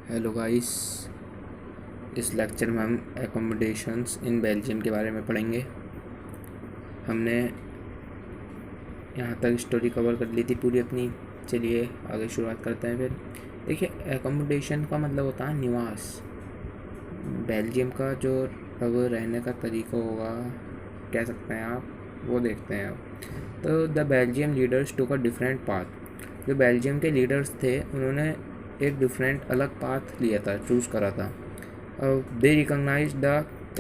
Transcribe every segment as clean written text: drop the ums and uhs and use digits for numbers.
Hello guys. इस lecture में हम एकोमोडेशंस इन बेल्जियम के बारे में पढ़ेंगे। हमने यहाँ तक स्टोरी कवर कर ली थी पूरी अपनी। चलिए आगे शुरुआत करते हैं। फिर देखिए, एकोमोडेशन का मतलब होता है निवास। बेल्जियम का जो अब रहने का तरीका होगा, कह सकते हैं आप, वो देखते हैं अब। तो the Belgium leaders took a different path. जो बेल्जियम के लीडर्स थे उन्होंने एक डिफरेंट अलग पाथ लिया था, चूज़ करा था। They recognise the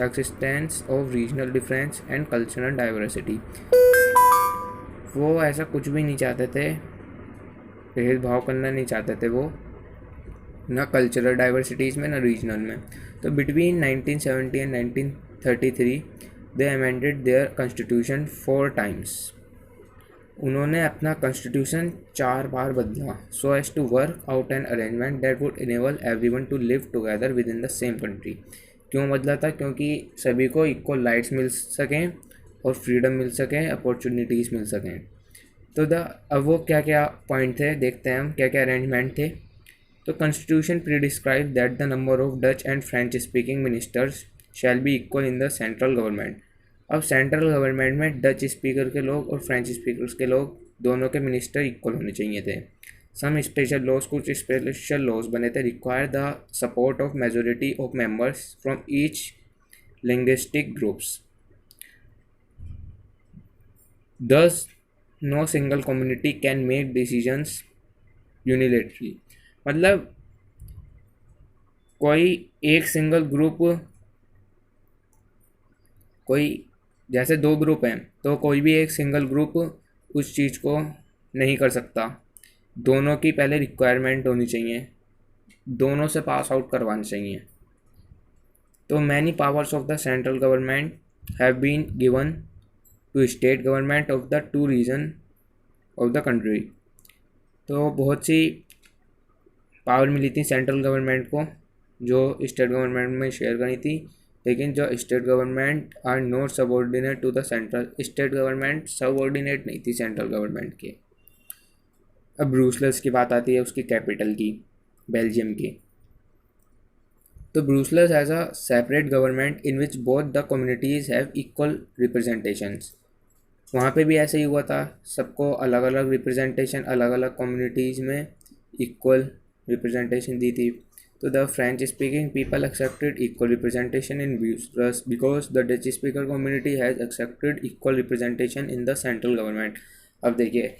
existence of regional difference and cultural diversity. वो ऐसा कुछ भी नहीं चाहते थे, भेदभाव करना नहीं चाहते थे वो, ना कल्चरल डाइवर्सिटीज़ में ना रीजनल में। तो between 1970 and 1933 they amended their constitution 4 times. उन्होंने अपना कॉन्स्टिट्यूशन 4 बार बदला, so as to work out an arrangement that would enable everyone to live together within the same country. क्यों बदला था? क्योंकि सभी को इक्वल राइट्स मिल सकें और फ्रीडम मिल सकें, अपॉर्चुनिटीज़ मिल सकें। तो अब वो क्या क्या पॉइंट थे, देखते हैं हम क्या क्या अरेंजमेंट थे। तो constitution prescribe that the number of Dutch and French speaking ministers shall be equal in the central government. अब सेंट्रल गवर्नमेंट में डच स्पीकर के लोग और फ्रेंच स्पीकर्स के लोग दोनों के मिनिस्टर इक्वल होने चाहिए थे। सम स्पेशल लॉज, कुछ स्पेशल लॉज बने थे। Require the support of majority of members from each linguistic groups. Thus no single community can make decisions unilaterally. मतलब कोई एक सिंगल ग्रुप, कोई जैसे 2 ग्रुप हैं तो कोई भी एक सिंगल ग्रुप उस चीज़ को नहीं कर सकता। दोनों की पहले रिक्वायरमेंट होनी चाहिए, दोनों से पास आउट करवानी चाहिए। तो many powers of the central government have been given to state government of the 2 region of the country. तो बहुत सी पावर मिली थी सेंट्रल गवर्नमेंट को जो स्टेट गवर्नमेंट में शेयर करी थी, लेकिन जो state government are not subordinate to the central. State government subordinate नहीं थी सेंट्रल गवर्नमेंट के। अब ब्रूसलस की बात आती है, उसकी कैपिटल की, बेल्जियम की। तो Brussels has a separate government in which both the communities have equal representations. वहाँ पे भी ऐसे ही हुआ था, सबको अलग अलग रिप्रेजेंटेशन, अलग अलग कम्युनिटीज़ में इक्वल रिप्रेजेंटेशन दी थी। तो the French speaking people accepted equal representation in Brussels because the Dutch speaker community has accepted equal representation in the central government. अब देखिए,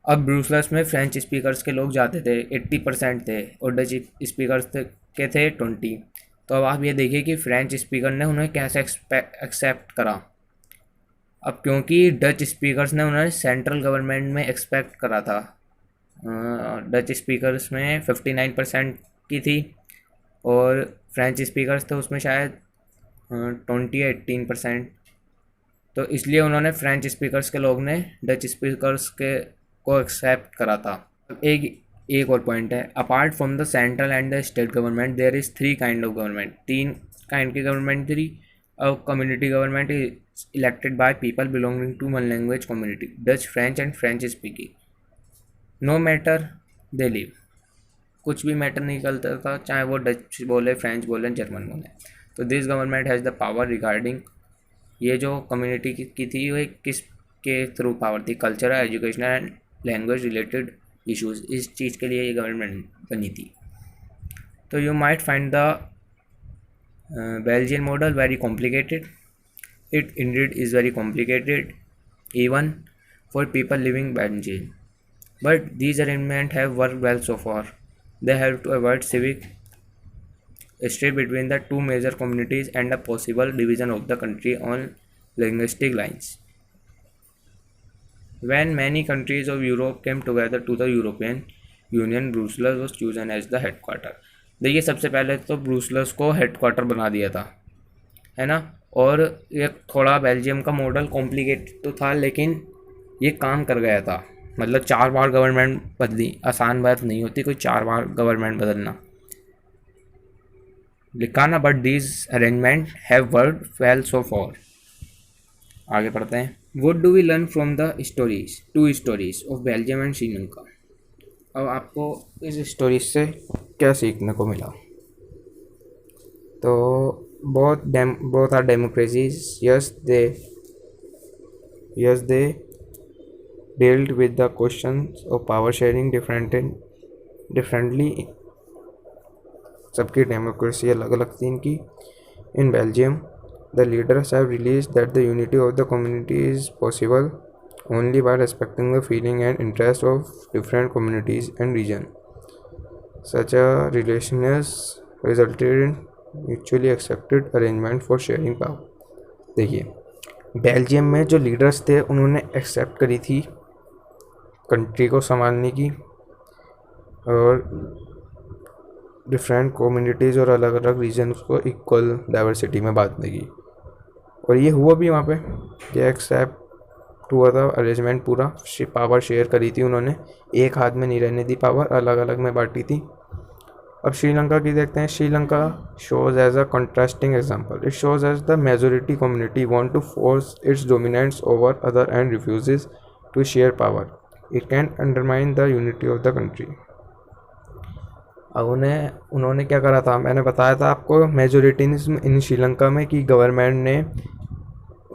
अब ब्रूसलस में फ्रेंच स्पीकर्स के लोग जाते थे, 80% थे, और डच स्पीकर्स के थे 20। तो अब आप ये देखिए कि फ्रेंच स्पीकर ने उन्हें कैसे एक्सेप्ट करा। अब क्योंकि डच स्पीकर्स ने उन्हें सेंट्रल गवर्नमेंट में एक्सपेक्ट करा था। डच स्पीकर्स में 59% की थी और फ्रेंच स्पीकर्स थे उसमें शायद 18%। तो इसलिए उन्होंने फ्रेंच स्पीकर्स के लोग ने डच स्पीकर्स के को एक्सेप्ट करा था। एक और पॉइंट है, apart from the central and the state government there is 3 kind of government. 3 kind की गवर्नमेंट थी। अब community government is elected by people belonging to one language community, Dutch, French and French speaking, no matter they live. कुछ भी matter नहीं करता था, चाहे वो डच बोले, फ्रेंच बोले, जर्मन बोले। तो this government has the power regarding, ये जो कम्युनिटी की थी वो किस के थ्रू पावर थी? Cultural, educational and language related issues. इस चीज़ के लिए ये गवर्नमेंट बनी थी। तो you might find the Belgian model very complicated. It Indeed is very complicated even for people living Belgium. But these arrangements have worked well so far. They help to avoid civic strife between the 2 major communities and a possible division of the country on linguistic lines. When many countries of Europe came together to the European Union, Brussels was chosen as the headquarter. देखिए, सबसे पहले तो ब्रूसलस को headquarter बना दिया था, है ना। और ये थोड़ा बेल्जियम का मॉडल कॉम्प्लिकेटेड तो था, लेकिन ये काम कर गया था। मतलब 4 बार गवर्नमेंट बदली, आसान बात नहीं होती कोई 4 बार गवर्नमेंट बदलना, लिखा ना। But these arrangement have worked well so far. आगे पढ़ते हैं। What do we learn from the stories, 2 stories of Belgium and Sri Lanka. अब आपको इस स्टोरीज से क्या सीखने को मिला? तो both are democracies. Yes, they dealt with the questions of power sharing differently. सबकी डेमोक्रेसी अलग अलग थी इनकी. In Belgium, the leaders have realized that the unity of the community is possible only by respecting the feeling and interest of different communities and regions. Such a relation has resulted in mutually accepted arrangement for sharing power. देखिए, Belgium में जो leaders थे उन्होंने accept करी थी country को संभालने की, और डिफरेंट कम्युनिटीज़ और अलग अलग रीजन्स को इक्वल डाइवर्सिटी में बांटने की. और ये हुआ भी वहाँ पे. ये एक्सेप्ट हुआ था अरेंजमेंट पूरा. पावर शेयर करी थी उन्होंने, एक हाथ में नहीं रहने दी पावर, अलग अलग में बांटी थी. अब श्रीलंका की देखते हैं. Sri Lanka shows as a contrasting example. It shows as the majority community want to force its dominance over other and refuses to share power. It can undermine the unity of the country. अब उन्होंने क्या करा था, मैंने बताया था आपको मेजोरिटीज़म इन श्रीलंका में, कि गवर्नमेंट ने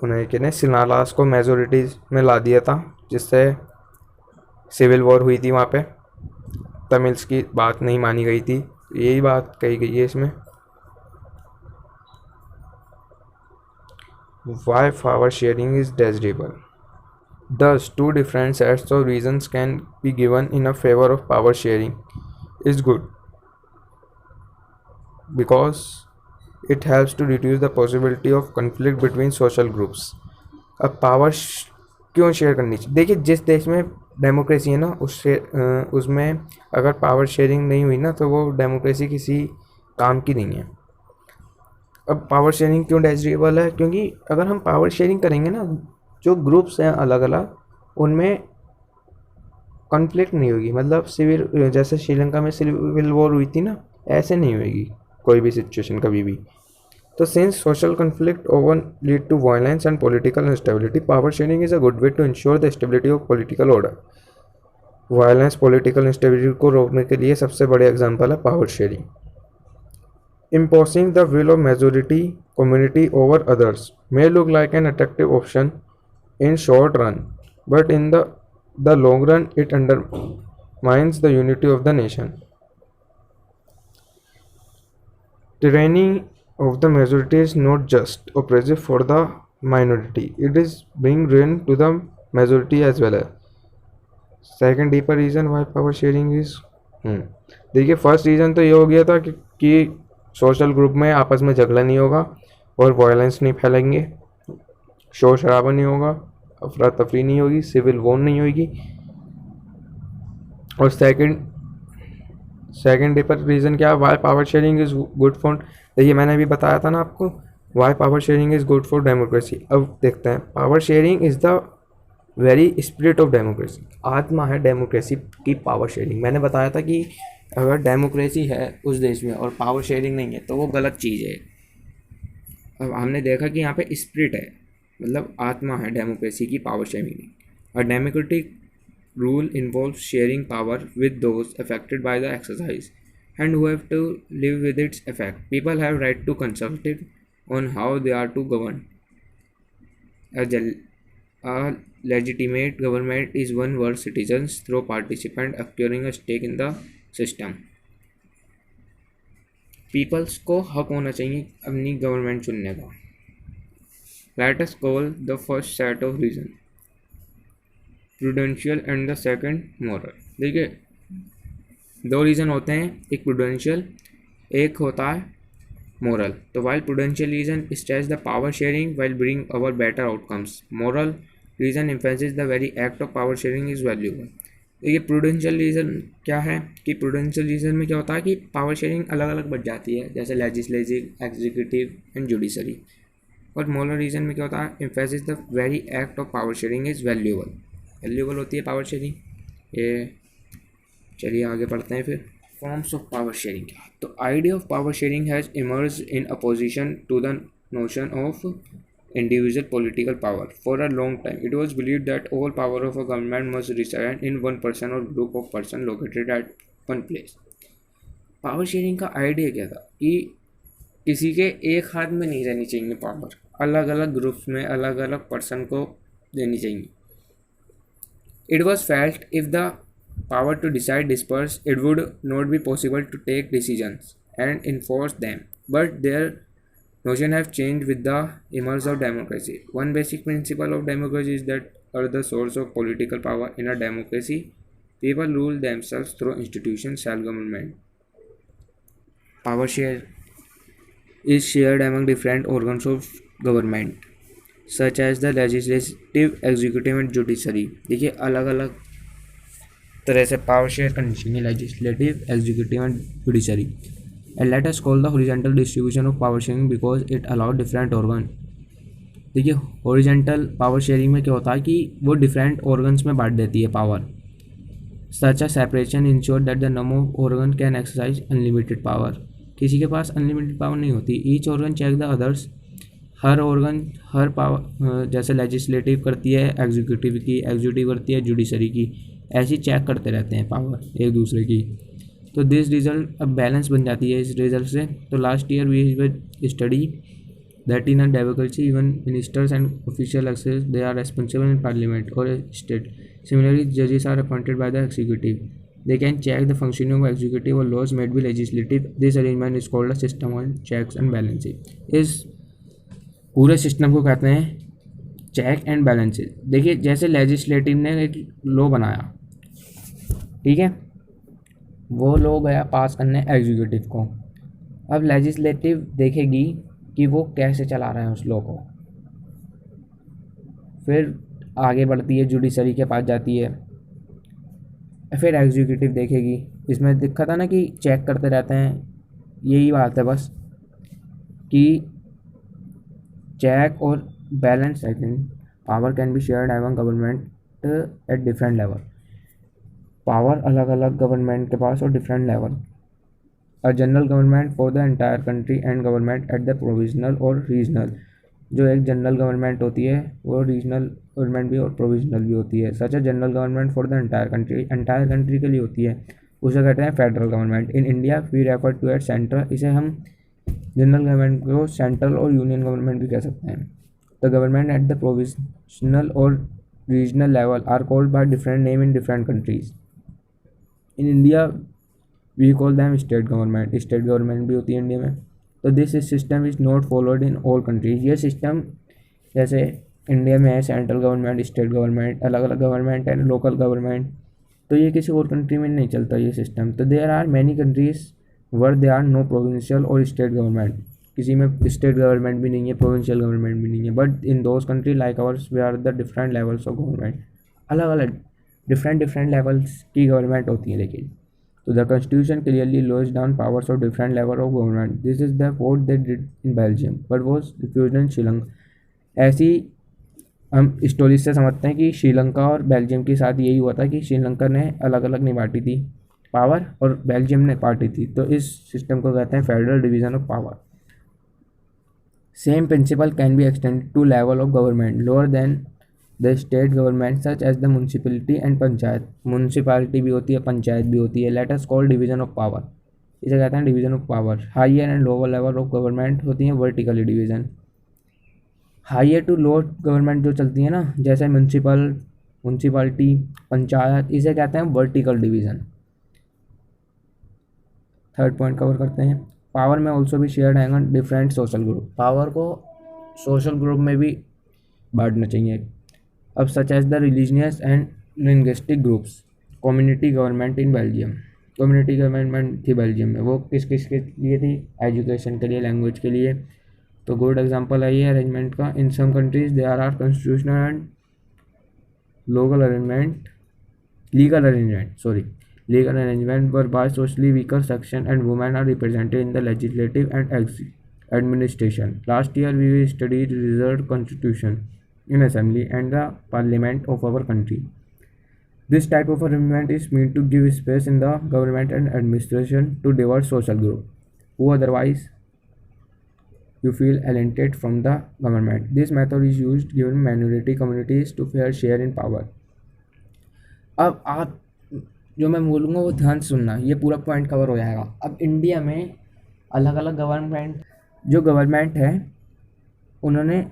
उन्हें सिनालास को मेजोरिटीज में ला दिया था, जिससे सिविल वॉर हुई थी वहाँ पे. तमिल्स की बात नहीं मानी गई थी. यही बात कही गई है इसमें. Why power sharing is desirable. Thus, two different sets of reasons can be given in a favor of power sharing is good, because it helps to reduce the possibility of conflict between social groups. अब power क्यों share करनी चाहिए? देखिए, जिस देश में democracy है ना, उसमें अगर पावर शेयरिंग नहीं हुई ना, तो वो डेमोक्रेसी किसी काम की नहीं है. अब पावर शेयरिंग क्यों डिज़ायरेबल है? क्योंकि अगर हम पावर शेयरिंग करेंगे ना, जो ग्रुप्स हैं अलग अलग, उनमें कॉन्फ्लिक्ट नहीं होगी. मतलब सिविल, जैसे श्रीलंका में सिविल वॉर हुई थी ना, ऐसे नहीं होगी कोई भी सिचुएशन कभी भी. तो since social conflict over lead to violence and political instability, power sharing is a good way to ensure the stability of political order. Violence, political instability को रोकने के लिए सबसे बड़े एग्जाम्पल है power sharing. Imposing the will of majority community over others may look like an attractive option in short run, but in the long run it undermines the unity of the nation. Tyranny of the majority is not just oppressive for the minority, it is being ruin to the majority as well. Second deeper reason why power sharing is देखिए, first reason तो ये हो गया था कि social group में आपस में झगड़ा नहीं होगा और वायलेंस नहीं फैलेंगे, शोर शराबा नहीं होगा, अफरा तफरी नहीं होगी, सिविल वॉर नहीं होगी. और सेकंड डीपर रीज़न क्या है? Why power sharing is good for. देखिए, मैंने अभी बताया था ना आपको, why power sharing is good for democracy. अब देखते हैं. Power sharing is the very spirit of democracy. आत्मा है डेमोक्रेसी की पावर शेयरिंग. मैंने बताया था कि अगर डेमोक्रेसी है उस देश में और पावर शेयरिंग नहीं है तो वो गलत चीज़ है. अब हमने देखा कि यहाँ पे स्पिरिट है, मतलब आत्मा है डेमोक्रेसी की पावर शेयरिंग. और democratic rule involves sharing power with those affected by the exercise and who have to live with its effect. People have right to consult it on how they are to govern. A legitimate government is one where citizens through participant acquiring a stake in the system. Peoples को हक होना चाहिए अपनी government चुनने का. Let us call the first set of reason prudential and the second moral. देखिए, दो reason होते हैं, एक प्रूडेंशियल, एक होता है मॉरल. तो while prudential reason stress the power sharing while bring our better outcomes, moral reason emphasis the very act of power sharing is valuable. देखिए, प्रूडेंशियल रीज़न क्या है कि प्रूडेंशियल रीज़न में क्या होता है कि पावर शेयरिंग अलग अलग बढ़ जाती है, जैसे लेजिस्लेटिव, एग्जीक्यूटिव एंड जुडिशरी. और मॉरल रीज़न में क्या होता है? Emphasis the very act of power sharing is valuable. Valuable होती है पावर शेयरिंग. ये चलिए आगे पढ़ते हैं फिर. फॉर्म्स ऑफ पावर शेयरिंग क्या है? तो idea of power sharing has emerge in opposition to the notion of individual political power. For a long time it was believe that all power of a government must reside in one person or group of person located at one place. Power sharing का idea क्या था कि किसी के एक हाथ में नहीं रहनी चाहिए पावर, अलग अलग ग्रुप्स में अलग अलग पर्सन को देनी चाहिए. It was felt if the power to decide dispersed, it would not be possible to take decisions and enforce them. But their notion have changed with the emergence of democracy. One basic principle of democracy is that are the source of political power in a democracy. People rule themselves through institutions, self-government. Power share is shared among different organs of government, such as the legislative, executive and judiciary. देखिए अलग अलग तरह से power share करनी चाहिए, legislative, executive and judiciary. And let us call the horizontal distribution of power sharing because it allow different organ. देखिए horizontal power sharing में क्या होता है कि वो डिफरेंट ऑर्गन्स में बांट देती है power. Such a separation ensure that the number of organ can exercise unlimited power. किसी के पास अनलिमिटेड पावर नहीं होती. Each organ check the others. हर ऑर्गन हर पावर, जैसे लेजिस्लेटिव करती है एग्जीक्यूटिव की, एग्जीक्यूटिव करती है जुडिशरी की, ऐसी चेक करते रहते हैं पावर एक दूसरे की. तो दिस रिजल्ट अब बैलेंस बन जाती है इस रिजल्ट से. तो last year we study that in a democracy even ministers and official access they are responsible in parliament और स्टेट. सिमिलरली जजेस are appointed by the executive. They can check the functioning of executive or laws made by legislative. This arrangement is called a system of checks and balances. इस पूरे system को कहते हैं check and balances. देखिए जैसे legislative ने एक law बनाया, ठीक है, वो लॉ गया पास करने एग्जीक्यूटिव को. अब लेजिस्लेटिव देखेगी कि वो कैसे चला रहे हैं उस लॉ को, फिर आगे बढ़ती है जुडिशरी के पास जाती है, फिर एग्जीक्यूटिव देखेगी. इसमें दिखा था ना कि चेक करते रहते हैं. यही बात है बस कि चेक और balance second. Power can be shared among government at different level. Power अलग अलग गवर्नमेंट के पास और different level. A general government for the entire country and government at the provisional or regional. जो एक जनरल गवर्नमेंट होती है वो regional government भी और प्रोविजनल भी होती है. Such a general government for the entire country, entire country के लिए होती है, उसे कहते हैं federal government. In India we refer to at centre. इसे हम जनरल गवर्नमेंट को सेंट्रल और यूनियन गवर्नमेंट भी कह सकते हैं. The government at the provisional or regional level are called by different name in different countries. In India we call them state government. State government भी होती है इंडिया में. तो this system is not followed in all countries. ये system जैसे India में है central government, state government, अलग अलग गवर्नमेंट एंड लोकल गवर्नमेंट, तो ये किसी और कंट्री में नहीं चलता ये सिस्टम. तो there are many countries where they are no provincial और स्टेट गवर्नमेंट. किसी में स्टेट गवर्नमेंट भी नहीं है, प्रोविंशियल गवर्नमेंट भी नहीं है. But in those country like ours we are the different levels of government. अलग अलग डिफरेंट लेवल्स की गवर्नमेंट होती है. लेकिन तो the constitution clearly lays down powers of different level of government. This is the what they did in Belgium but was refused in Sri-Lanka. ऐसी हम stories से समझते हैं कि श्रीलंका और बेल्जियम के साथ यही हुआ था कि श्रीलंका ने अलग अलग नहीं बांटी थी पावर और बेल्जियम ने बांटी थी. तो इस सिस्टम को कहते हैं federal division of power. Same principle can be extended to level of government lower than the state government such as the municipality and panchayat. Municipality भी होती है, पंचायत भी होती है. Let us call division of power. इसे कहते हैं division of power. Higher and lower level of government होती हैं vertically division. Higher to lower government जो चलती है ना, जैसे म्यूनसिपालिटी, पंचायत, इसे कहते हैं vertical division. Third point cover करते हैं. पावर में ऑल्सो भी shared among different social group. Power को सोशल ग्रुप में भी बांटना चाहिए. अब such as the religious and linguistic groups. Community government in Belgium. Community government थी बेल्जियम में. वो किस किस के लिए थी? एजुकेशन के लिए, लैंग्वेज के लिए. तो गुड एग्जांपल है ये अरेंजमेंट का. In some countries they are constitutional and legal arrangement whereby socially weaker section and women are represented in the legislative and administration. Last year we studied reserve constitution in assembly and the parliament of our country. This type of arrangement is meant to give space in the government and administration to diverse social group who otherwise you feel alienated from the government. This method is used given minority communities to fair share in power. अब आप जो मैं बोलूँगा वो ध्यान से सुनना, ये पूरा पॉइंट कवर हो जाएगा। अब इंडिया में अलग अलग गवर्नमेंट है, उन्होंने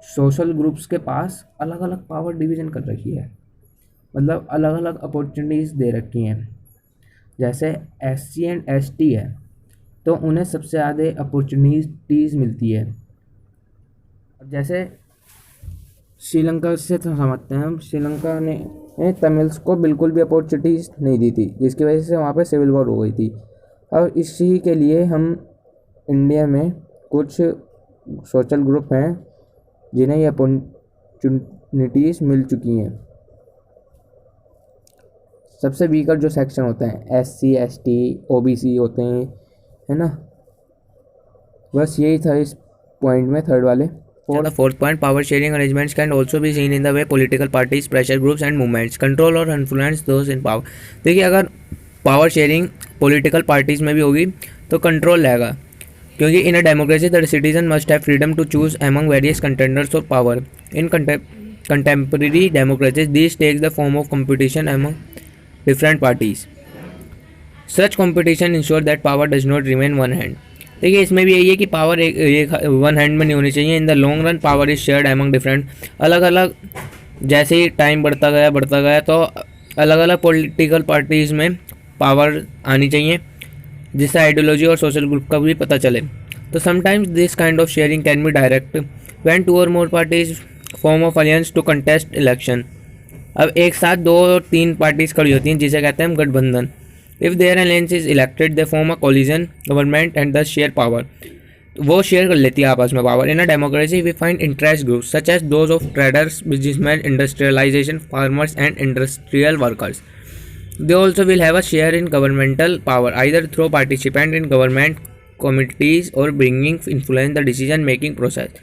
सोशल ग्रुप्स के पास अलग अलग पावर डिवीज़न कर रखी है, मतलब अलग अलग अपॉर्चुनिटीज़ दे रखी हैं। जैसे SC एंड ST है तो उन्हें सबसे ज़्यादा अपॉर्चुनिटीज़ मिलती है। अब जैसे श्रीलंका से तो समझते हैं हम, श्रीलंका ने तमिल्स को बिल्कुल भी अपॉर्चुनिटीज़ नहीं दी थी, जिसकी वजह से वहाँ पे सिविल वॉर हो गई थी। और इसी के लिए हम इंडिया में कुछ सोशल ग्रुप हैं जिन्हें ये अपॉर्चुनिटीज़ मिल चुकी हैं। सबसे वीकर जो सेक्शन होते हैं SC ST OBC होते हैं, है ना। बस यही था इस पॉइंट में, थर्ड वाले। For the fourth point, power sharing arrangements can also be seen in the way political parties, pressure groups and movements control or influence those in power। देखिए, अगर पावर शेयरिंग पॉलिटिकल पार्टीज में भी होगी तो control रहेगा, क्योंकि in a democracy the citizen must have freedom to choose among various contenders of power. In contemporary democracies this takes the form of competition among different parties. Such competition ensure that power does not remain one hand. देखिए, इसमें भी यही है कि power एक one hand में नहीं होनी चाहिए। In the long run power is shared among different, अलग अलग जैसे ही टाइम बढ़ता गया तो अलग अलग पॉलिटिकल पार्टीज़ में पावर आनी चाहिए, जिससे आइडियोलॉजी और सोशल ग्रुप का भी पता चले। तो sometimes this kind of sharing can be direct when 2 or more parties form of alliance to contest election. अब एक साथ 2 और 3 पार्टीज खड़ी होती हैं, जिसे कहते हैं हम गठबंधन। If their alliance is elected, they form a coalition government and thus share power। वो शेयर कर लेती है आपस में power. In a democracy we find interest groups such as those of traders, businessman, industrialisation, farmers and industrial workers. They also will have a share in governmental power either through participant in government committees or bringing influence the decision making process।